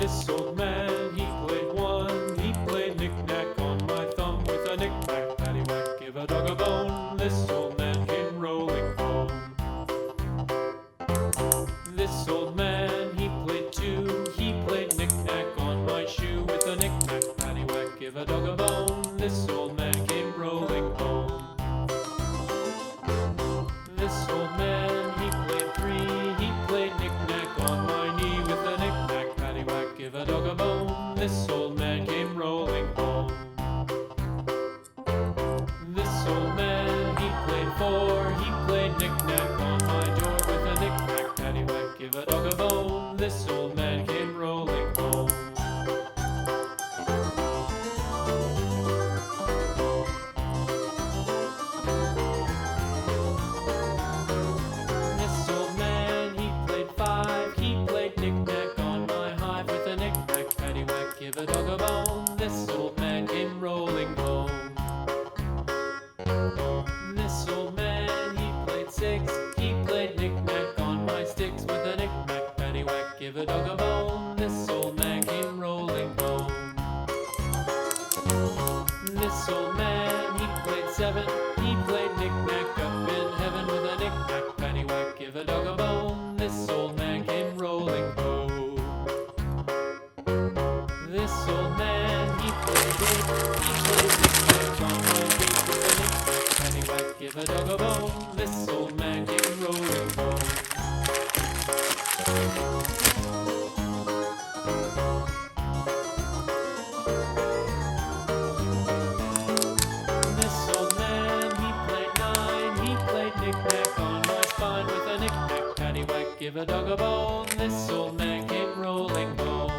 This old man, he played one. He played knick-knack on my thumb with a knick-knack, paddywhack, give a dog a bone. This old man came rolling home. This old man, he played two. He played knick-knack on my shoe with a knick-knack, paddywhack, give a dog a bone. This old man came rolling home. This old man, he played three. He played knick-knack on my knee with a knick-knack, paddywhack, give a dog a bone. This old man came rolling home. This old man, he played four. He played knick-knack on my door with a knick-knack, paddywhack, give a dog a bone. This old man came rolling home. This old man, he played five. He played knick-knack on my hive with a knick-knack, paddywhack, give a dog a bone. This old man came rolling home. This old man, he played six. He played knick-knack on my sticks with a knick-knack, paddywhack, give a dog a bone. This old man came rolling home. This old man, he played seven. He played knick-knack up in heaven with a knick-knack, paddywhack, give a dog a bone. This old man came rolling home. This old man, he played eight. He played knick-knack on my feet with a knick-knack, paddywhack, give a dog a bone. This old man came rolling home. This old man, he played nine. He played knick-knack on my spine with a knick-knack, paddywhack, give a dog a bone. This old man came rolling home.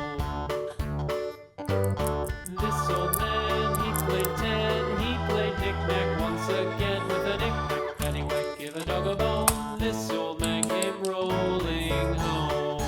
This old man, he played ten. He played knick-knack once again with a knick-knack, paddywhack, give a dog a bone. This old man came rolling home.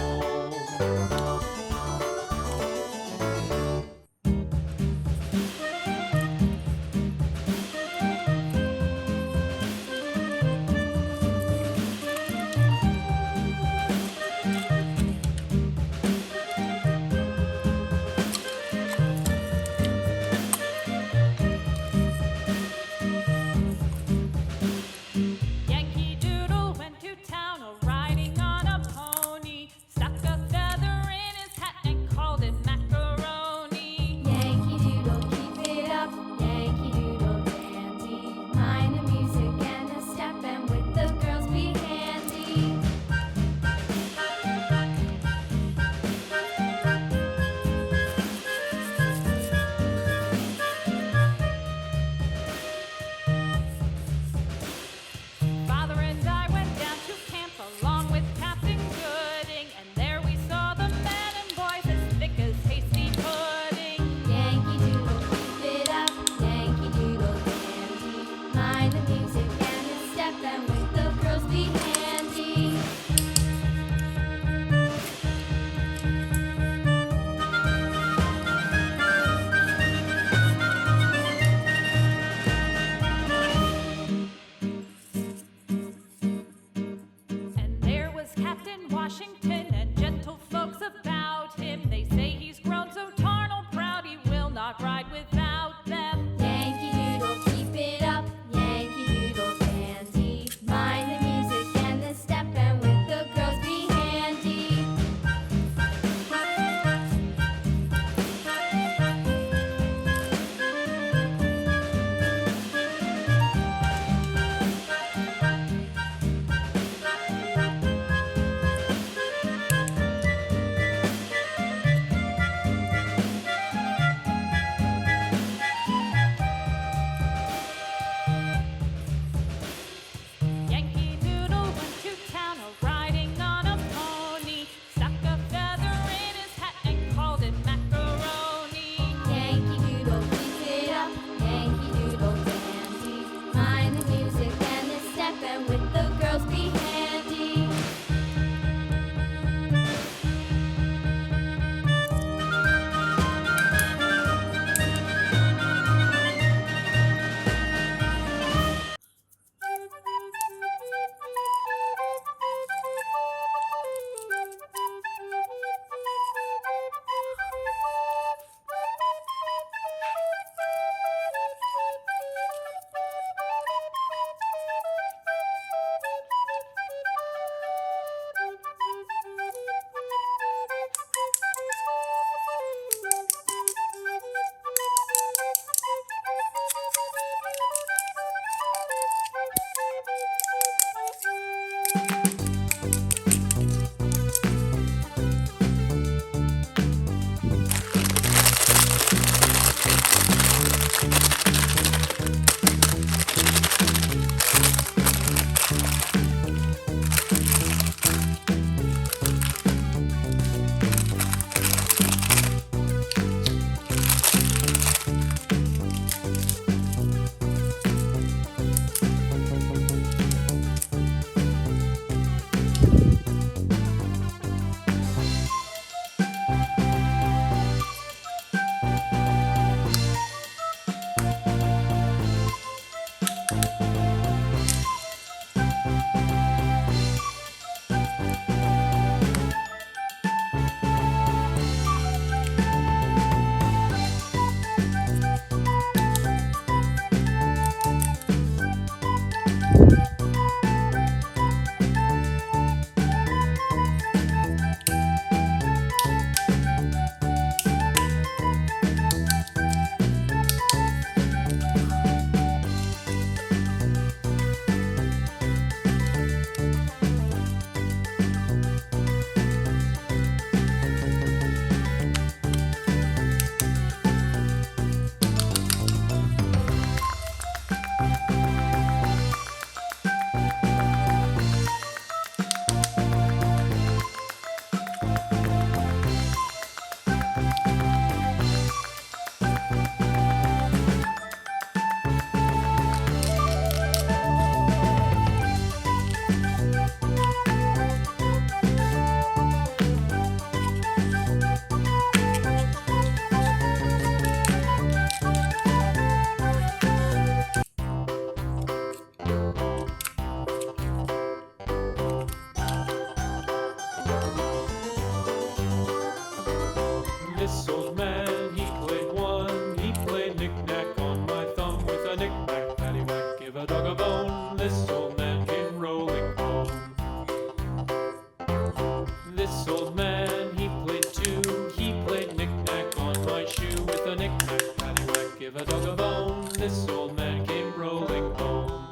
This old man came rolling home.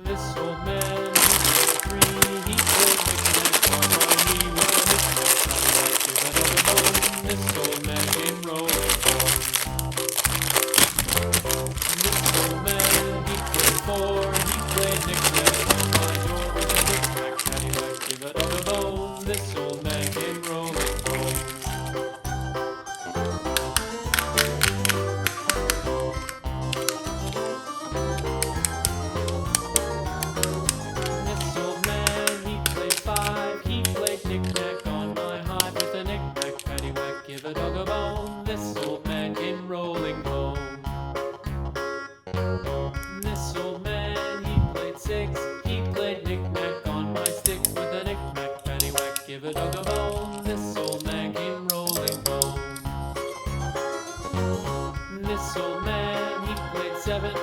This old man, he played three. He played knick-knack on my knee with a knick-knack, paddywhack, give a dog a bone. This old man came rolling home. This old man, he played four. He played knick-knack on my door with a knick-knack, paddywhack, give a dog a bone. This old man came rolling home. This old man, he played five. He played knick-knack on my hive with a knick-knack, paddywhack, give a dog a bone. This old man came rolling home. This old man, he played six. He played knick-knack on my sticks with a knick-knack, paddywhack, give a dog a bone. This old man came rolling home. This old man, he played seven.